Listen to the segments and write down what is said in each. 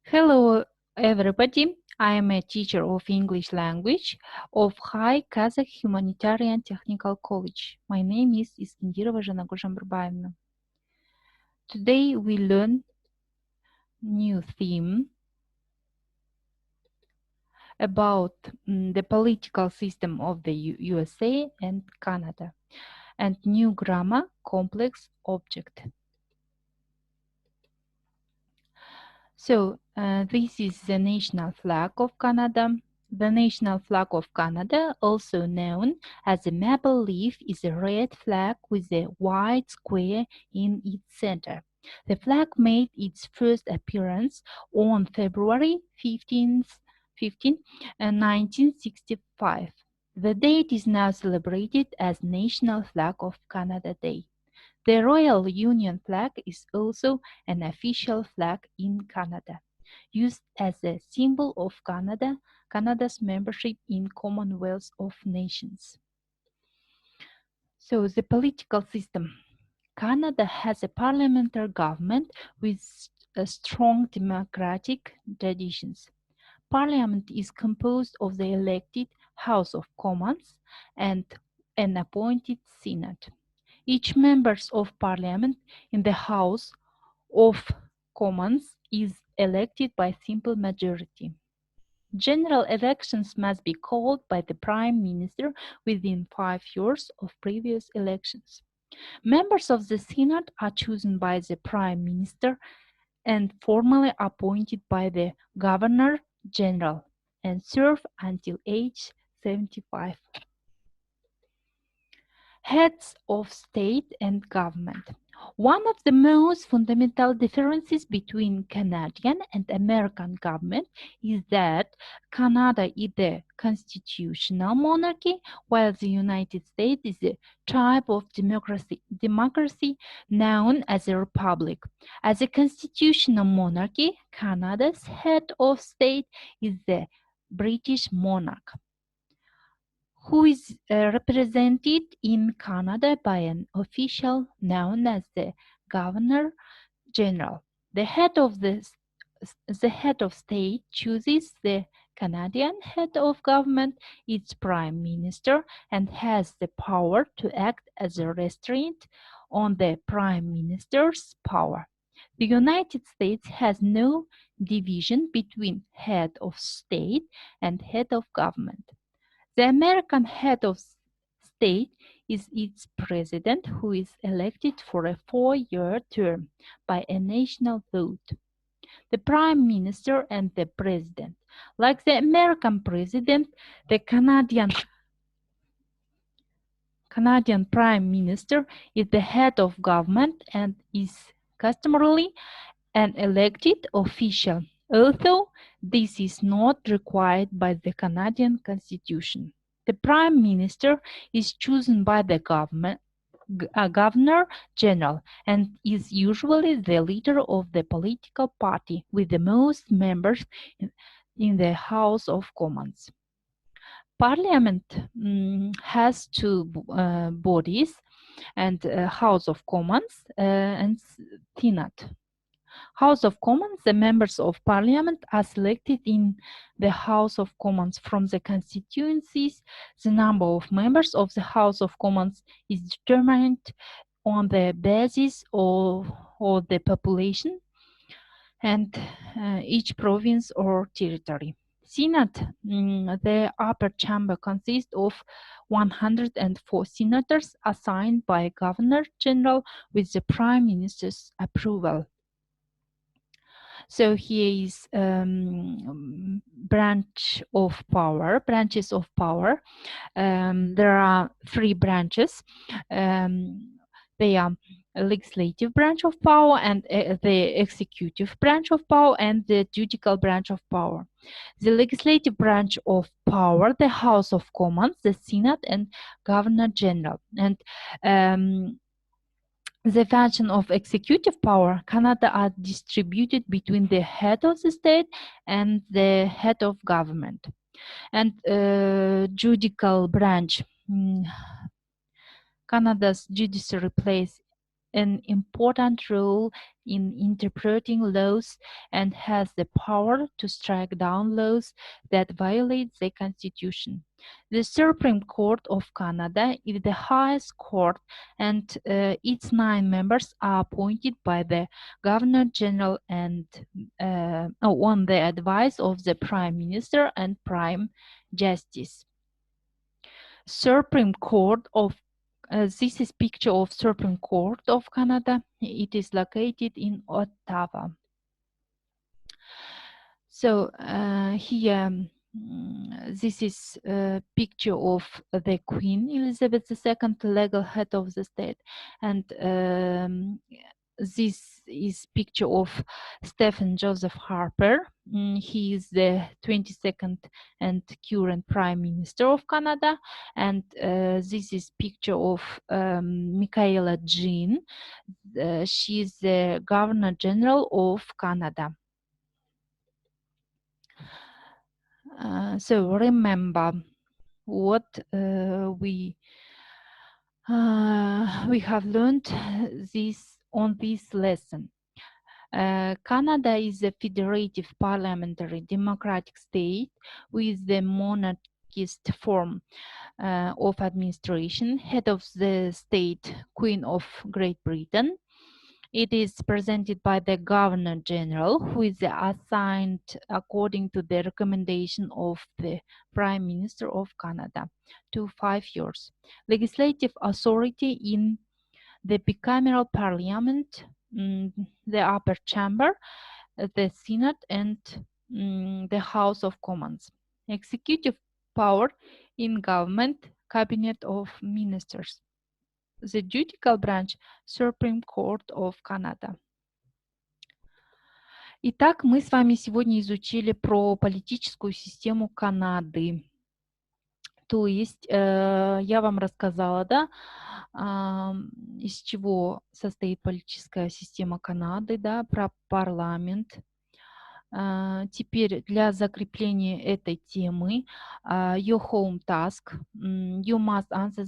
Hello, everybody. I am a teacher of English language of High Kazakh Humanitarian Technical College. My name is Искендирова Жанагүл Жамбырбаевна. Today we learn new theme about the political system of the USA and Canada and new grammar complex object. So this is the national flag of Canada. The national flag of Canada, also known as a maple leaf, is a red flag with a white square in its center. The flag made its first appearance on February 15, 1965. The date is now celebrated as National Flag of Canada Day. The Royal Union flag is also an official flag in Canada, used as a symbol of Canada's membership in Commonwealth of Nations. So the political system. Canada has a parliamentary government with strong democratic traditions. Parliament is composed of the elected House of Commons and an appointed Senate. Each member of Parliament in the House of Commons is elected by simple majority. General elections must be called by the Prime Minister within 5 years of previous elections. Members of the Senate are chosen by the Prime Minister and formally appointed by the Governor General and serve until age 75. Heads of state and government. One of the most fundamental differences between Canadian and American government is that Canada is a constitutional monarchy, while the United States is a type of democracy known as a republic. As a constitutional monarchy, Canada's head of state is the British monarch, who is represented in Canada by an official known as the Governor General. The head of state chooses the Canadian head of government, its Prime Minister, and has the power to act as a restraint on the Prime Minister's power. The United States has no division between head of state and head of government. The American head of state is its president, who is elected for a 4-year term by a national vote. The Prime Minister and the President. Like the American President, the Canadian Prime Minister is the head of government and is customarily an elected official, although this is not required by the Canadian Constitution. The Prime Minister is chosen by the Governor General and is usually the leader of the political party with the most members in the House of Commons. Parliament has two bodies, and House of Commons and Senate. House of Commons, the members of Parliament are selected in the House of Commons from the constituencies. The number of members of the House of Commons is determined on the basis of the population and each province or territory. Senate, the upper chamber consists of 104 senators assigned by Governor General with the Prime Minister's approval. So here is branches of power. There are 3 branches. They are legislative branch of power and the executive branch of power and the judicial branch of power. The legislative branch of power, the House of Commons, the Senate, and Governor General. And the function of executive power, Canada are distributed between the head of the state and the head of government. And judicial branch, Canada's judiciary plays an important role in interpreting laws and has the power to strike down laws that violate the Constitution. The Supreme Court of Canada is the highest court, and its 9 members are appointed by the Governor General and on the advice of the Prime Minister and Prime Justice. Supreme Court of this is picture of Supreme Court of Canada. It is located in Ottawa. So here, this is a picture of the Queen Elizabeth II, legal head of the state, and this is picture of Stephen Joseph Harper. He is the 22nd and current Prime Minister of Canada, and this is picture of Michaela Jean. She is the Governor General of Canada. So remember what we have learned on this lesson. Canada is a federative parliamentary democratic state with the monarchist form of administration. Head of the state, Queen of Great Britain. It is presented by the Governor General, who is assigned according to the recommendation of the Prime Minister of Canada to 5 years. Legislative authority in the bicameral parliament, the upper chamber, the Senate, and the House of Commons. Executive power in government, cabinet of ministers. The judicial branch, Supreme Court of Canada. Итак, мы с вами сегодня изучили про политическую систему Канады. То есть я вам рассказала, да, из чего состоит политическая система Канады, да, про парламент. Теперь для закрепления этой темы, your home task, you must answer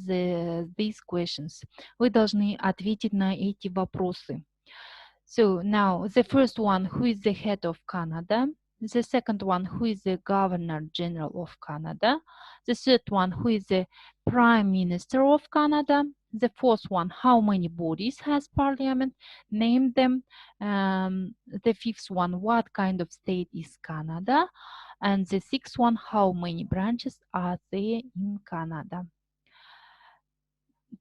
these questions. Вы должны ответить на эти вопросы. So now the first one, who is the head of Canada? The second one, who is the Governor General of Canada? The third one, who is the Prime Minister of Canada? The fourth one, how many bodies has Parliament? Name them. The fifth one, what kind of state is Canada? And the sixth one, how many branches are there in Canada?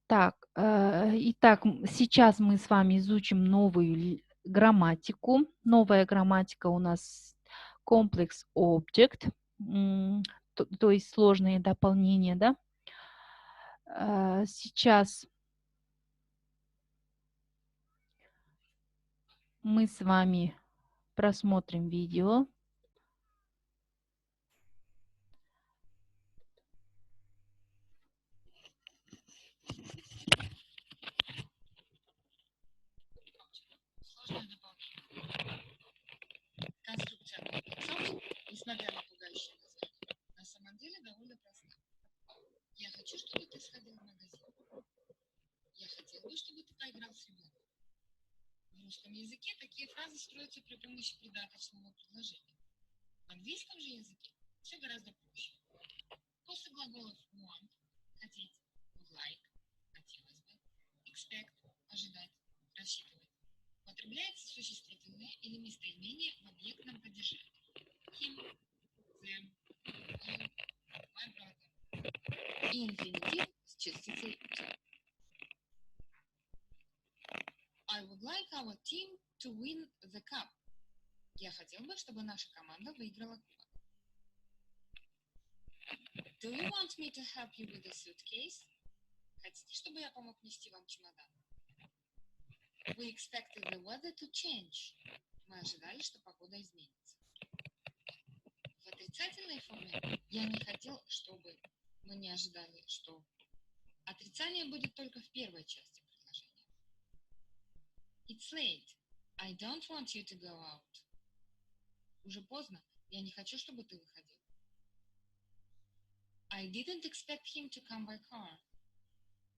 Так, итак, сейчас мы с вами изучим новую грамматику. Новая грамматика у нас complex object, то есть сложные дополнения, да. Сейчас мы с вами просмотрим видео. Конструкция концов, несмотря на пугающее название, на самом деле довольно проста. Я хочу, чтобы ты сходил в магазин. Я хотел бы, чтобы ты поиграл с ребенком. В русском языке такие фразы строятся при помощи придаточного предложения. В английском же языке все гораздо проще. После глаголов want, хотеть, would like, хотелось бы, expect, ожидать, рассчитывать, употребляется существительное или местоимение в объектном падеже. Him, them, you, my brother. И инфинитив с частицей to. I would like our team to win the cup. Я хотел бы, чтобы наша команда выиграла кубок. Do you want me to help you with the suitcase? Хотите, чтобы я помог нести вам чемодан? We expected the weather to change. Мы ожидали, что погода изменится. В отрицательной форме я не хотел, чтобы мы не ожидали, что отрицание будет только в первой части предложения. It's late. I don't want you to go out. Уже поздно. Я не хочу, чтобы ты выходил. I didn't expect him to come by car.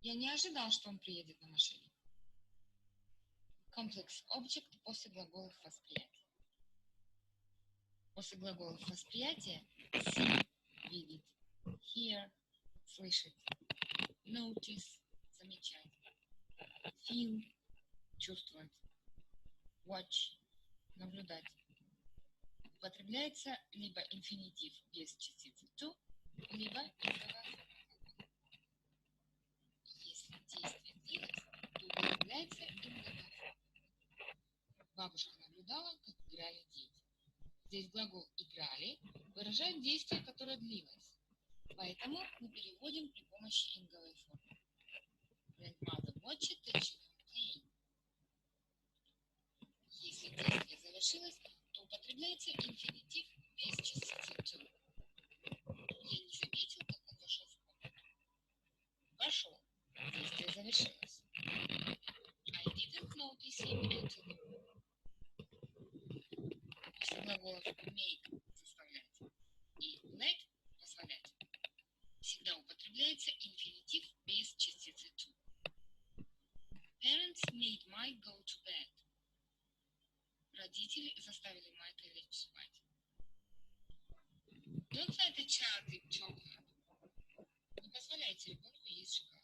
Я не ожидал, что он приедет на машине. Комплекс object после глаголов восприятия. После глаголов восприятия see – видеть, hear – слышать, notice – замечать, feel – чувствовать, watch – наблюдать. Употребляется либо инфинитив без частицы to, либо инговая форма. Если действие длилось, то употребляется инговая форма. Бабушка наблюдала, как играли дети. Здесь глагол «играли» выражает действие, которое длилось. Поэтому мы переводим при помощи инговой формы. Grandmother watched the children playing. Если действие завершилось, то употребляется инфинитив без частицы to. Я не заметил, как он вошел в комнату. Вошел. Действие завершилось. I didn't notice him until the room. После глаголов make – заставлять и let – позволять всегда употребляется инфинитив без частицы to. Parents made Mike go to bed. Родители заставили Майка лечь спать. Don't let a child eat chocolate. Не позволяйте ребенку есть шоколад.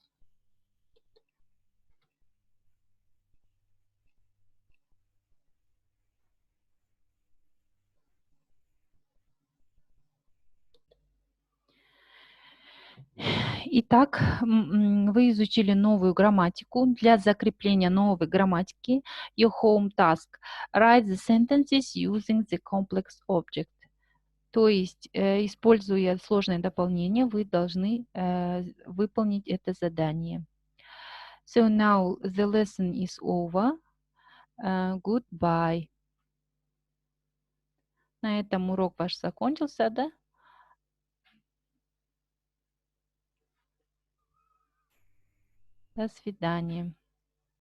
Итак, вы изучили новую грамматику. Для закрепления новой грамматики, your home task – write the sentences using the complex object. То есть, используя сложное дополнение, вы должны выполнить это задание. So now the lesson is over. Goodbye. На этом урок ваш закончился, да? До свидания.